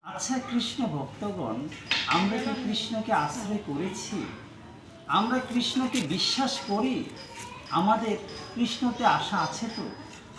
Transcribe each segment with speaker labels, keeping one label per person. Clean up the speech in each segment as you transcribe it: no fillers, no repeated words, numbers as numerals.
Speaker 1: আচ্ছা কৃষ্ণ ভক্তগণ, আমরা কি কৃষ্ণকে আশ্রয় করেছি? আমরা কৃষ্ণকে বিশ্বাস করি? আমাদের কৃষ্ণতে আশা আছে তো?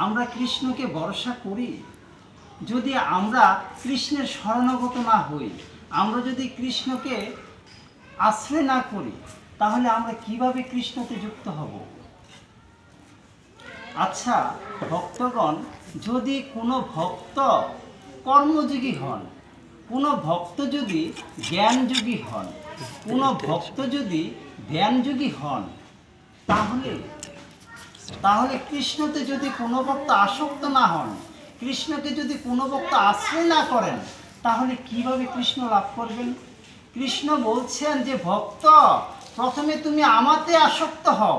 Speaker 1: আমরা কৃষ্ণকে ভরসা করি? যদি আমরা কৃষ্ণের শরণাগত না হই, আমরা যদি কৃষ্ণকে আশ্রয় না করি, তাহলে আমরা কিভাবে কৃষ্ণতে যুক্ত হব? আচ্ছা ভক্তগণ, যদি কোনো ভক্ত কর্মযোগী হন, কোনো ভক্ত যদি জ্ঞানযোগী হন, কোনো ভক্ত যদি ধ্যানযোগী হন, তাহলে তাহলে কৃষ্ণতে যদি কোনো ভক্ত আসক্ত না হন, কৃষ্ণকে যদি কোনো ভক্ত আশ্রয় না করেন, তাহলে কিভাবে কৃষ্ণ লাভ করবেন? কৃষ্ণ বলছেন যে ভক্ত, প্রথমে তুমি আমাতে আসক্ত হও,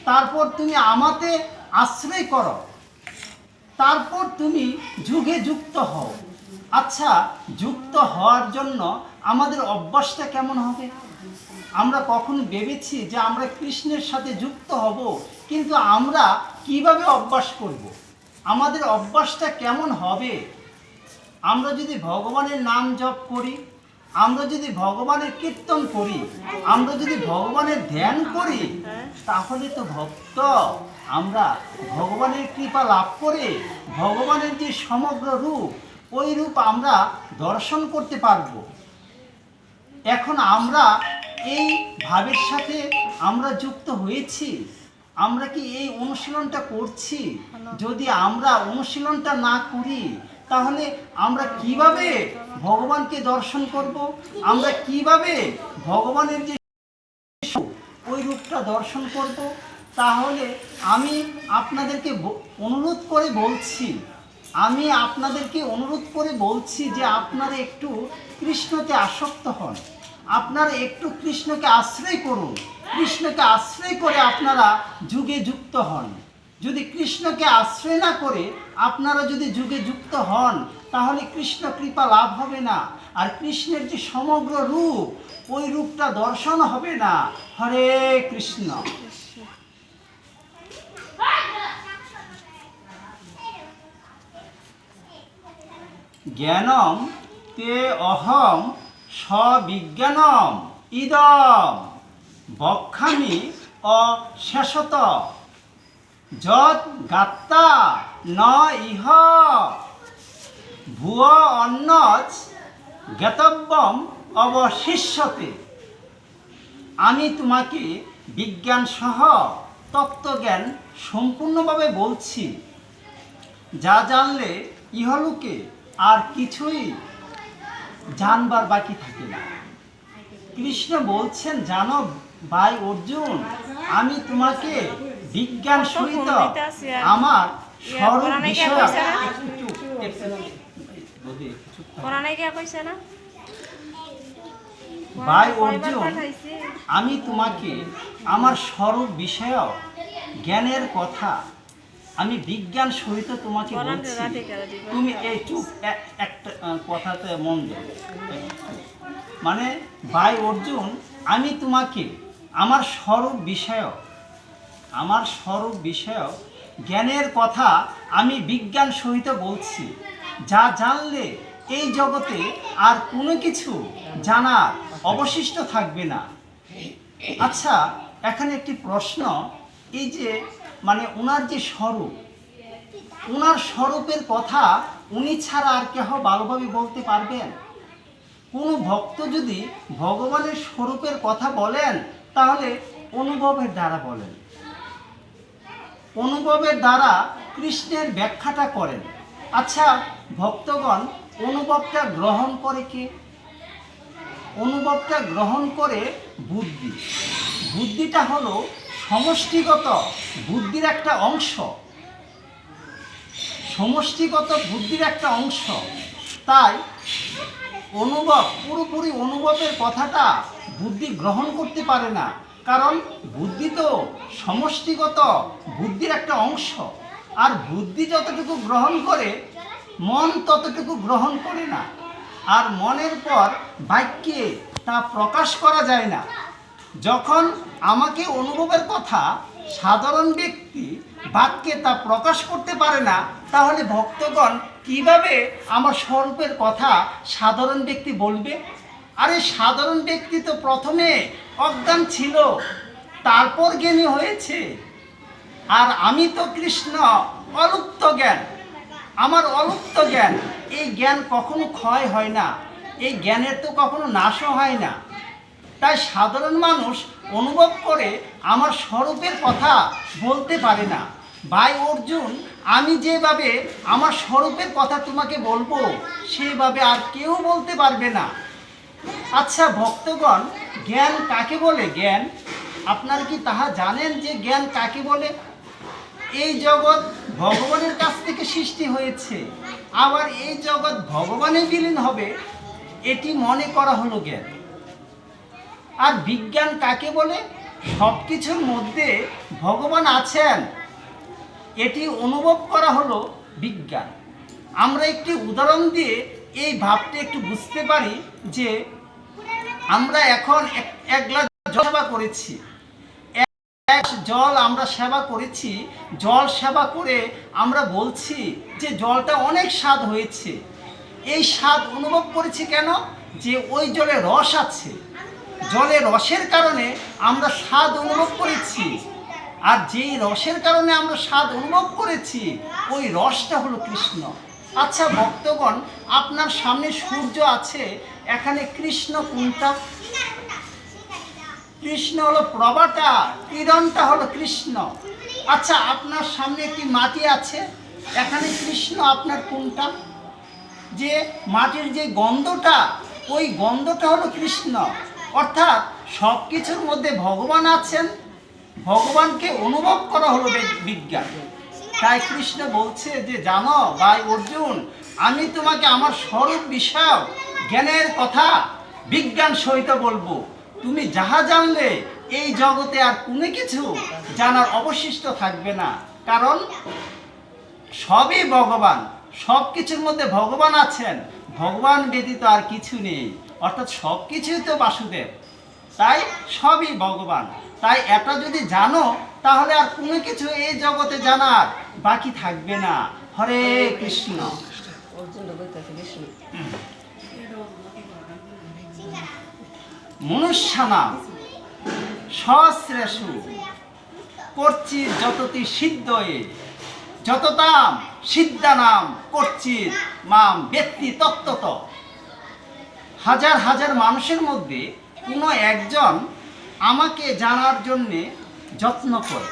Speaker 1: তারপর তুমি আমাতে আশ্রয় করো, তারপর তুমি যুগে যুক্ত হও। আচ্ছা, যুক্ত হওয়ার জন্য আমাদের অভ্যাসটা কেমন হবে? আমরা কখনো ভেবেছি যে আমরা কৃষ্ণের সাথে যুক্ত হব, কিন্তু আমরা কিভাবে অভ্যাস করব? আমাদের অভ্যাসটা কেমন হবে? আমরা যদি ভগবানের নাম জপ করি, আমরা যদি ভগবানের কীর্তন করি, আমরা যদি ভগবানের ধ্যান করি, তাহলে তো ভক্ত আমরা ভগবানের কৃপা লাভ করে ভগবানের যে সমগ্র রূপ, ওই রূপ আমরা দর্শন করতে পারবো। এখন আমরা এই ভাবের সাথে আমরা যুক্ত হয়েছি, আমরা কি এই অনুশীলনটা করছি? যদি আমরা অনুশীলনটা না করি, তাহলে আমরা কিভাবে ভগবানকে দর্শন করব? আমরা কিভাবে ভগবানের যে ওই রূপটা দর্শন করব? তাহলে আমি আপনাদেরকে অনুরোধ করে বলছি, যে আপনারা একটু কৃষ্ণকে আসক্ত হন, আপনারা একটু কৃষ্ণকে আশ্রয় করুন, কৃষ্ণকে আশ্রয় করে আপনারা যুগে যুক্ত হন। যদি কৃষ্ণকে আশ্রয় না করে আপনারা যদি যুগে যুক্ত হন, তাহলে কৃষ্ণ কৃপা লাভ হবে না, আর কৃষ্ণের যে সমগ্র রূপ, ওই রূপটা দর্শন হবে না। হরে কৃষ্ণ। জ্ঞানম তে অহম সবিজ্ঞানম ইদম বক্ষামি অশেষত যৎ গাত্তা ন ইহ ভুয় অন্নচ জ্ঞাতব্যম অবশিষ্যতে। আমি তোমাকে বিজ্ঞান সহ তত্ত্বজ্ঞান সম্পূর্ণভাবে বলছি, যা জানলে ইহলোকে আর কিছুই জানবার বাকি থাকে না। কৃষ্ণ বলছেন, জানো ভাই অর্জুন, আমি তোমাকে বিজ্ঞান সহিত আমার স্বরূপ বিষয় ভাই অর্জুন, আমি তোমাকে আমার স্বরূপ বিষয় জ্ঞানের কথা আমি বিজ্ঞান সহিত তোমাকে বলছি। তুমি এই চুপ, একটা কথাতে মন দাও। মানে ভাই অর্জুন, আমি তোমাকে আমার স্বরূপ বিষয়ক জ্ঞানের কথা আমি বিজ্ঞান সহিত বলছি, যা জানলে এই জগতে আর কোনো কিছু জানার অবশিষ্ট থাকবে না। আচ্ছা, এখানে একটি প্রশ্ন, এই যে মানে ওনার যে স্বরূপ, ওনার স্বরূপের কথা উনি ছাড়া আর কেহ ভালোভাবে বলতে পারবেন? কোনো ভক্ত যদি ভগবানের স্বরূপের কথা বলেন, তাহলে অনুভবের দ্বারা বলেন, অনুভবের দ্বারা কৃষ্ণের ব্যাখ্যাটা করেন। আচ্ছা ভক্তগণ, অনুভবটা গ্রহণ করে কে? অনুভবটা গ্রহণ করে বুদ্ধি। বুদ্ধিটা হলো সমষ্টিগত বুদ্ধির একটা অংশ, সমষ্টিগত বুদ্ধির একটা অংশ। তাই অনুভব, পুরোপুরি অনুভবের কথাটা বুদ্ধি গ্রহণ করতে পারে না, কারণ বুদ্ধি তো সমষ্টিগত বুদ্ধির একটা অংশ। আর বুদ্ধি যতটুকু গ্রহণ করে, মন ততটুকু গ্রহণ করে না। আর মনের পর বাক্যে তা প্রকাশ করা যায় না। যখন আমাকে অনুভবের কথা সাধারণ ব্যক্তি বাক্যে তা প্রকাশ করতে পারে না, তাহলে ভক্তগণ কিভাবে আমার স্বরূপের কথা সাধারণ ব্যক্তি বলবে? আরে সাধারণ ব্যক্তি তো প্রথমে অজ্ঞান ছিল, তারপর জ্ঞানী হয়েছে। আর আমি তো কৃষ্ণ, অলুপ্ত জ্ঞান, আমার অলুপ্ত জ্ঞান। এই জ্ঞান কখনো ক্ষয় হয় না, এই জ্ঞানের তো কখনো নাশও হয় না। তাই সাধারণ মানুষ অনুভব করে আমার স্বরূপের কথা বলতে পারে না। ভাই অর্জুন, আমি যেভাবে আমার স্বরূপের কথা তোমাকে বলবো, সেভাবে আর কেউ বলতে পারবে না। আচ্ছা ভক্তগণ, জ্ঞান কাকে বলে? জ্ঞান আপনারা কি তাহা জানেন যে জ্ঞান কাকে বলে? এই জগৎ ভগবানের কাছ থেকে সৃষ্টি হয়েছে, আবার এই জগৎ ভগবানে বিলীন হবে, এটি মনে করা হলো জ্ঞান। আর বিজ্ঞান কাকে বলে? সব কিছুর মধ্যে ভগবান আছেন, এটি অনুভব করা হলো বিজ্ঞান। আমরা একটি উদাহরণ দিয়ে এই ভাবটি একটু বুঝতে পারি যে আমরা এখন এক গ্লাস জল সেবা করেছি, এক জল আমরা সেবা করেছি, জল সেবা করে আমরা বলছি যে জলটা অনেক স্বাদ হয়েছে। এই স্বাদ অনুভব করেছি কেন? যে ওই জলে রস আছে, জলের রসের কারণে আমরা স্বাদ অনুভব করেছি। আর যেই রসের কারণে আমরা স্বাদ অনুভব করেছি, ওই রসটা হলো কৃষ্ণ। আচ্ছা ভক্তগণ, আপনার সামনে সূর্য আছে, এখানে কৃষ্ণ কোনটা? কৃষ্ণ হলো প্রভাটা, কিরণটা হলো কৃষ্ণ। আচ্ছা আপনার সামনে একটি মাটি আছে, এখানে কৃষ্ণ আপনার কোনটা? যে মাটির যে গন্ধটা, ওই গন্ধটা হলো কৃষ্ণ। অর্থাৎ সব কিছুর মধ্যে ভগবান আছেন, ভগবানকে অনুভব করা হলো বিজ্ঞান। তাই কৃষ্ণ বলছে যে জানো ভাই অর্জুন, আমি তোমাকে আমার স্বরূপ বিষয় জ্ঞানের কথা বিজ্ঞান সহিত বলবো। তুমি যাহা জানলে এই জগতে আর কোনো কিছু জানার অবশিষ্ট থাকবে না, কারণ সবই ভগবান, সব কিছুর মধ্যে ভগবান আছেন, ভগবান ব্যতীত আর কিছু নেই। অর্থাৎ সব কিছুই তো বাসুদেব, তাই সবই ভগবান। তাই এটা যদি জানো, তাহলে আর কোনো কিছু এই জগতে জানার বাকি থাকবে না। হরে কৃষ্ণ। মনুষ্যানাম সহস্রেষু করছি যততি সিদ্ধয়ে, যততাম সিদ্ধানাম করছি মাম ব্যক্তি তত্ত্বত। হাজার হাজার মানুষের মধ্যে কোনো একজন আমাকে জানার জন্যে যত্ন করে।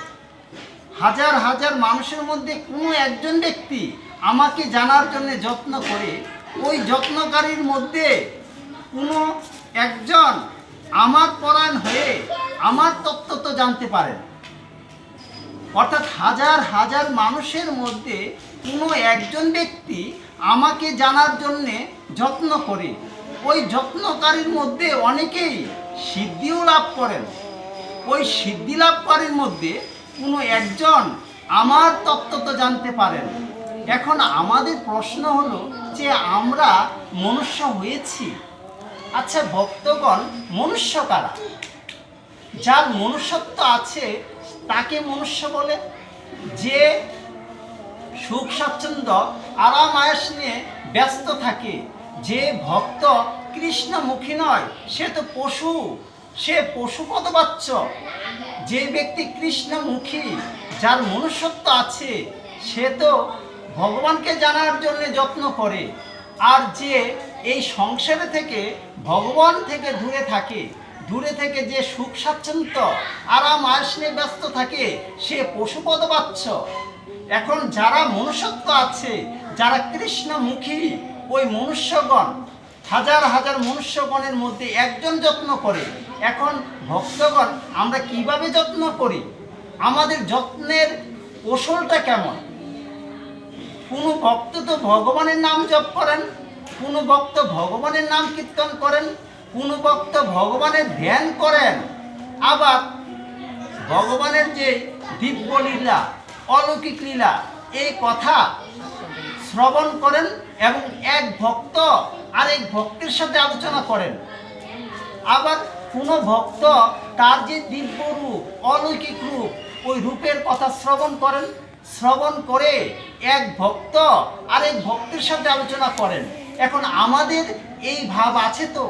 Speaker 1: হাজার হাজার মানুষের মধ্যে কোনো একজন ব্যক্তি আমাকে জানার জন্য যত্ন করে। ওই যত্নকারীর মধ্যে কোনো একজন আমার পরায়ণ হয়ে আমার তত্ত্ব তো জানতে পারেন। অর্থাৎ হাজার হাজার মানুষের মধ্যে কোনো একজন ব্যক্তি আমাকে জানার জন্যে যত্ন করে। ওই যত্নকারীর মধ্যে অনেকেই সিদ্ধিও লাভ করেন। ওই সিদ্ধি লাভকারীর মধ্যে কোনো একজন আমার তত্ত্ব তো জানতে পারেন। এখন আমাদের প্রশ্ন হলো যে আমরা মনুষ্য হয়েছি। আচ্ছা ভক্তগণ, মনুষ্য কারা? যার মনুষ্যত্ব আছে তাকে মনুষ্য বলে। যে সুখ স্বাচ্ছন্দ্য আরাম আয়েশ নিয়ে ব্যস্ত থাকে, যে ভক্ত কৃষ্ণমুখী নয়, সে তো পশু, সে পশুপদবাচ্য। যে ব্যক্তি কৃষ্ণমুখী, যার মনুষ্যত্ব আছে, সে তো ভগবানকে জানার জন্য যত্ন করে। আর যে এই সংসারে থেকে ভগবান থেকে দূরে থাকে, দূরে থেকে যে সুখ স্বাচ্ছন্দ্য আরাম আয়েশ নিয়ে ব্যস্ত থাকে, সে পশুপদবাচ্য। এখন যারা মনুষ্যত্ব আছে, যারা কৃষ্ণমুখী, ওই মনুষ্যগণ, হাজার হাজার মনুষ্যগণের মধ্যে একজন যত্ন করে। এখন ভক্তগণ, আমরা কিভাবে যত্ন করি? আমাদের যত্নের কৌশলটা কেমন? কোনো ভক্ত তো ভগবানের নাম জপ করেন, কোনো ভক্ত ভগবানের নাম কীর্তন করেন, কোনো ভক্ত ভগবানের ধ্যান করেন, আবার ভগবানের যে দিব্য লীলা, অলৌকিক লীলা, এই কথা শ্রবণ করেন এবং এক ভক্ত আরেক ভক্তের সাথে আলোচনা করেন। আবার কোনো ভক্ত তার যে দিব্য রূপ, অলৌকিক রূপ, ওই রূপের কথা শ্রবণ করেন, শ্রবণ করে এক ভক্ত আরেক ভক্তের সাথে আলোচনা করেন। এখন আমাদের এই ভাব আছে তো